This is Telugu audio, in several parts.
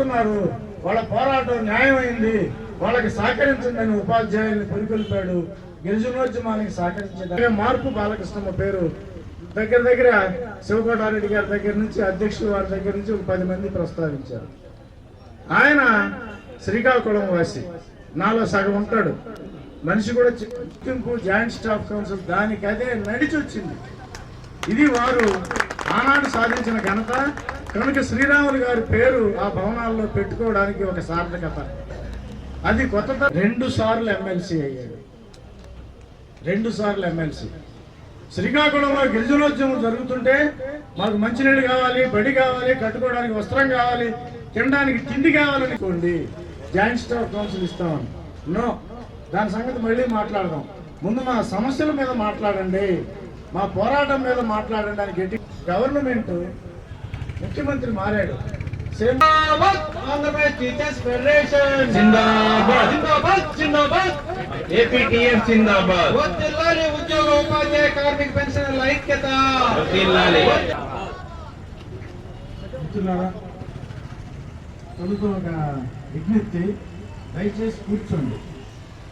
వస్తున్నారు, వాళ్ళ పోరాటం న్యాయమైంది, వాళ్ళకి సహకరించండి ఉపాధ్యాయుల్ని పురికొల్పాడు. గిరిజనోద్యమానికి సహకరించే మార్పు బాలకృష్ణమ్మ పేరు దగ్గర శివకోటారెడ్డి గారి దగ్గర నుంచి అధ్యక్షుల వారి దగ్గర నుంచి ఒక 10 మంది ప్రస్తావించారు. ఆయన శ్రీకాకుళం వాసి, నాలో సగం ఉంటాడు మనిషి కూడా. గుర్తింపు జాయింట్ స్టాఫ్ కౌన్సిల్ దానికి అదే నడిచి వచ్చింది. ఇది వారు ఆనాడు సాధించిన ఘనత కనుక శ్రీరాములు గారి పేరు ఆ భవనాల్లో పెట్టుకోవడానికి ఒక సార్థకత. అది కొత్త 2 సార్లు ఎమ్మెల్సీ అయ్యాడు. 2 సార్లు ఎమ్మెల్సీ. శ్రీకాకుళంలో గిరిజనోద్యమం జరుగుతుంటే మాకు మంచినీళ్ళు కావాలి, బడి కావాలి, కట్టుకోవడానికి వస్త్రం కావాలి, తినడానికి తిండి కావాలనుకోండి, జాయింట్ స్టాఫ్ కౌన్సిల్ ఇస్తామని. నో, దాని సంగతి మళ్ళీ మాట్లాడదాం. ముందు మా సమస్యల మీద మాట్లాడండి, మా పోరాటం మీద మాట్లాడండి అని గట్టి గవర్నమెంట్ ముఖ్యమంత్రి మారాడు. ఆంధ్రప్రదేశ్ టీచర్స్ ఫెడరేషన్ జిందాబాద్, జిందాబాద్, జిందాబాద్. ఏపీటీఎఫ్ జిందాబాద్. వర్ధిల్లాలి ఉద్యోగ ఉపాధ్యాయ కార్మిక పెన్షనర్ల ఐక్యత. వర్ధిల్లాలి. తొలుత ఒక విజ్ఞప్తి, దయచేసి కూర్చోండి.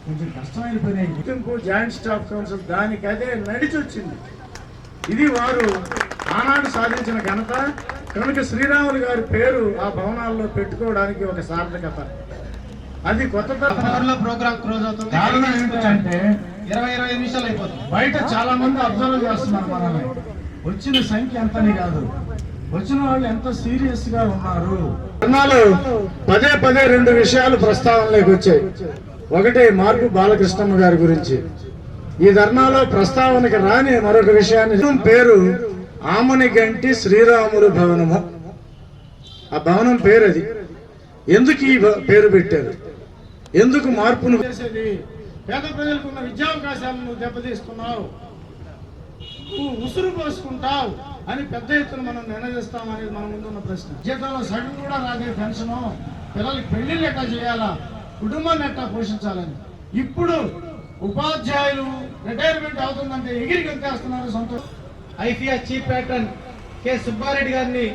కొంచెం కష్టమైన పని. గుర్తింపు జాయింట్ స్టాఫ్ కౌన్సిల్ దానికి అదే నడిచి వచ్చింది. ఇది వారు ఆనాడు సాధించిన ఘనత కనుక శ్రీరాములు గారి పేరు ఆ భవనాల్లో పెట్టుకోవడానికి ఒక సార్థకత. అది కొత్త ప్రోగ్రామ్ క్లోజ్ అవుతుంది. కారణం ఏంటంటే 20-25 నిమిషాలు అయిపోతుంది. బయట చాలా మంది అబ్జర్వ్ చేస్తున్నారు మనల్ని. వచ్చిన సంఖ్య ఎంతని కాదు, వచ్చిన వాళ్ళు ఎంత సీరియస్ గా ఉన్నారు. ధర్నాలు పదే 2 విషయాలు ప్రస్తావనలోకి వచ్చాయి. ఒకటి మార్పు బాలకృష్ణమ్మ గారి గురించి. ఈ ధర్నాలో ప్రస్తావనకి రాని మరొక విషయాన్ని, పేరు ఆమనిగంటి శ్రీరాములు భవనము. ఆ భవనం పేరు అది. ఎందుకు ఈ పేరు పెట్టారు, ఎందుకు మార్పును చేసేది? పేద ప్రజలకు ఉన్న విద్యావకాశాలను దెబ్బతీస్తున్నావు, నువ్వు ఉసురు పోసుకుంటావు అని పెద్ద ఎత్తున మనం నిర్ణయిస్తాం అనేది మన ముందున్న ప్రశ్న. జీతంలో సగం కూడా రాదే పెన్షను, పిల్లలకి పెళ్లిళ్ళు ఎట్లా చేయాలా, కుటుంబాన్ని ఎట్లా పోషించాలని. ఇప్పుడు ఉపాధ్యాయులు రిటైర్మెంట్ అవుతుందంటే ఎగిరి గంతేస్తున్నారు. సంతోషం. ఐఫియా చీఫ్ ప్యాటర్న్ కె సుబ్బారెడ్డి గారిని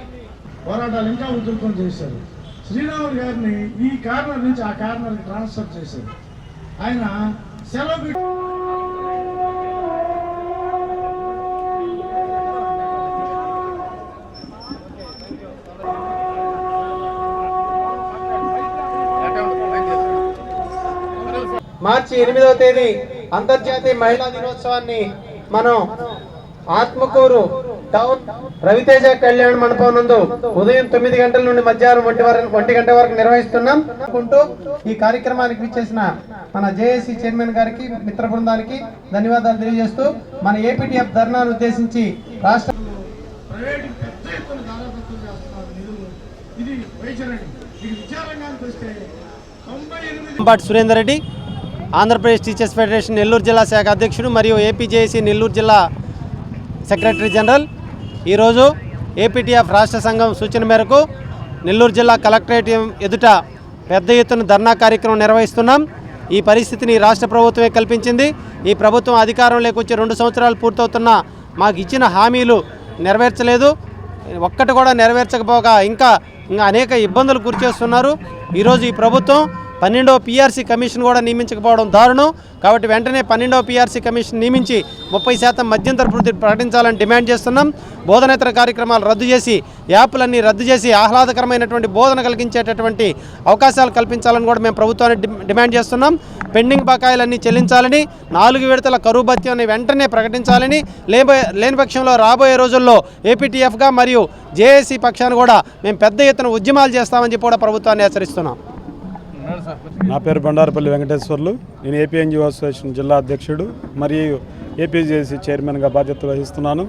పోరాటాలు ఇంకా ఉధృతం చేశారు. శ్రీరాములు గారిని ఈ కార్నర్ నుంచి ఆ కార్నర్కి ట్రాన్స్ఫర్ చేశారు. ఆయన సెలవు మార్చి 8వ తేదీ అంతర్జాతీయ మహిళా దినోత్సవాన్ని మనం ఆత్మకూరు టౌన్ రవితేజ కళ్యాణ మండపం నందు ఉదయం 9 గంటల నుండి మధ్యాహ్నం 1 గంట వరకు నిర్వహిస్తున్నాం. ఈ కార్యక్రమానికి విచ్చేసిన మన జేఏసీ చైర్మన్ గారికి, మిత్ర బృందానికి ధన్యవాదాలు తెలియజేస్తూ మన ఏపీటీఎఫ్ ధర్నాను ఉద్దేశించి రాష్ట్ర సురేందర్ రెడ్డి, ఆంధ్రప్రదేశ్ టీచర్స్ ఫెడరేషన్ నెల్లూరు జిల్లా శాఖ అధ్యక్షుడు మరియు ఏపీజేఏసీ నెల్లూరు జిల్లా సెక్రటరీ జనరల్. ఈరోజు ఏపీటీఎఫ్ రాష్ట్ర సంఘం సూచన మేరకు నెల్లూరు జిల్లా కలెక్టరేట్ ఎదుట పెద్ద ఎత్తున ధర్నా కార్యక్రమం నిర్వహిస్తున్నాం. ఈ పరిస్థితిని రాష్ట్ర ప్రభుత్వమే కల్పించింది. ఈ ప్రభుత్వం అధికారంలోకి వచ్చి 2 సంవత్సరాలు పూర్తవుతున్నా మాకు ఇచ్చిన హామీలు నెరవేర్చలేదు. ఒక్కటి కూడా నెరవేర్చకపోగా ఇంకా అనేక ఇబ్బందులు గురిచేస్తున్నారు. ఈరోజు ఈ ప్రభుత్వం 12వ PRC కమిషన్ కూడా నియమించకపోవడం దారుణం. కాబట్టి వెంటనే 12వ PRC కమిషన్ నియమించి 30% మధ్యంతర వృద్ధి ప్రకటించాలని డిమాండ్ చేస్తున్నాం. బోధనేతర కార్యక్రమాలు రద్దు చేసి, యాప్లన్నీ రద్దు చేసి ఆహ్లాదకరమైనటువంటి బోధన కలిగించేటటువంటి అవకాశాలు కల్పించాలని కూడా మేము ప్రభుత్వాన్ని డిమాండ్ చేస్తున్నాం. పెండింగ్ బకాయిలన్నీ చెల్లించాలని, 4 విడతల కరువు భత్యాన్ని వెంటనే ప్రకటించాలని, లేని పక్షంలో రాబోయే రోజుల్లో ఏపీటీఎఫ్గా మరియు జేఏసీ పక్షాన్ని కూడా మేము పెద్ద ఎత్తున ఉద్యమాలు చేస్తామని చెప్పి కూడా ప్రభుత్వాన్ని హెచ్చరిస్తున్నాం. నా పేరు బండారపల్లి వెంకటేశ్వర్లు. నేను ఏపీ ఎన్జిఓ అసోసియేషన్ జిల్లా అధ్యక్షుడు మరియు ఏపీజేఏసీ చైర్మన్గా బాధ్యతలు వహిస్తున్నాను.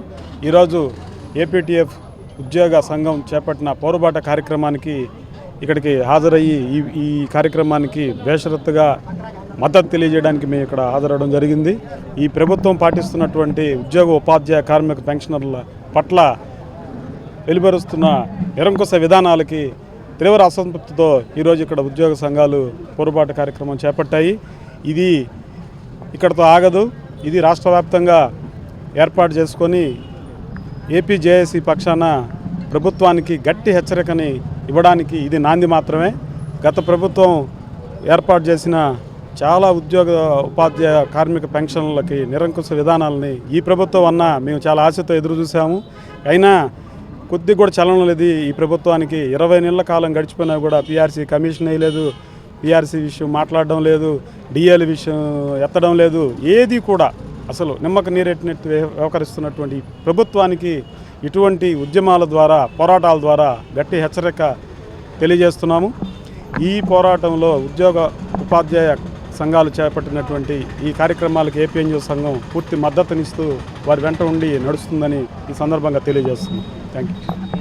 ఈరోజు ఏపీటీఎఫ్ ఉద్యోగ సంఘం చేపట్టిన పోరుబాట కార్యక్రమానికి ఇక్కడికి హాజరయ్యి ఈ కార్యక్రమానికి బేషరత్తుగా మద్దతు తెలియజేయడానికి మేము ఇక్కడ హాజరవడం జరిగింది. ఈ ప్రభుత్వం పాటిస్తున్నటువంటి ఉద్యోగ ఉపాధ్యాయ కార్మిక పెన్షనర్ల పట్ల వెలువరుస్తున్న నిరంకుశ విధానాలకి తీవ్ర అసంతృప్తితో ఈరోజు ఇక్కడ ఉద్యోగ సంఘాలు పోరుబాటు కార్యక్రమం చేపట్టాయి. ఇది ఇక్కడతో ఆగదు. ఇది రాష్ట్ర వ్యాప్తంగా ఏర్పాటు చేసుకొని ఏపీజేఏసీ పక్షాన ప్రభుత్వానికి గట్టి హెచ్చరికని ఇవ్వడానికి ఇది నాంది మాత్రమే. గత ప్రభుత్వం ఏర్పాటు చేసిన చాలా ఉద్యోగ ఉపాధ్యాయ కార్మిక పెన్షన్లకి నిరంకుశ విధానాలని ఈ ప్రభుత్వం అన్నా మేము చాలా ఆశతో ఎదురు చూసాము. అయినా కొద్ది కూడా చలనం లేదు ఈ ప్రభుత్వానికి. 20 నెలల కాలం గడిచిపోయినా కూడా పీఆర్సీ కమిషన్ వేయలేదు, పీఆర్సీ విషయం మాట్లాడడం లేదు, డిఏల విషయం ఎత్తడం లేదు. ఏది కూడా అసలు నిమ్మక నీరెట్టినట్టు వ్యవహరిస్తున్నటువంటి ప్రభుత్వానికి ఇటువంటి ఉద్యమాల ద్వారా, పోరాటాల ద్వారా గట్టి హెచ్చరిక తెలియజేస్తున్నాము. ఈ పోరాటంలో ఉద్యోగ ఉపాధ్యాయ సంఘాలు చేపట్టినటువంటి ఈ కార్యక్రమాలకు ఏపీఎన్జిఓ సంఘం పూర్తి మద్దతునిస్తూ వారి వెంట ఉండి నడుస్తుందని ఈ సందర్భంగా తెలియజేస్తున్నాం. Thank you.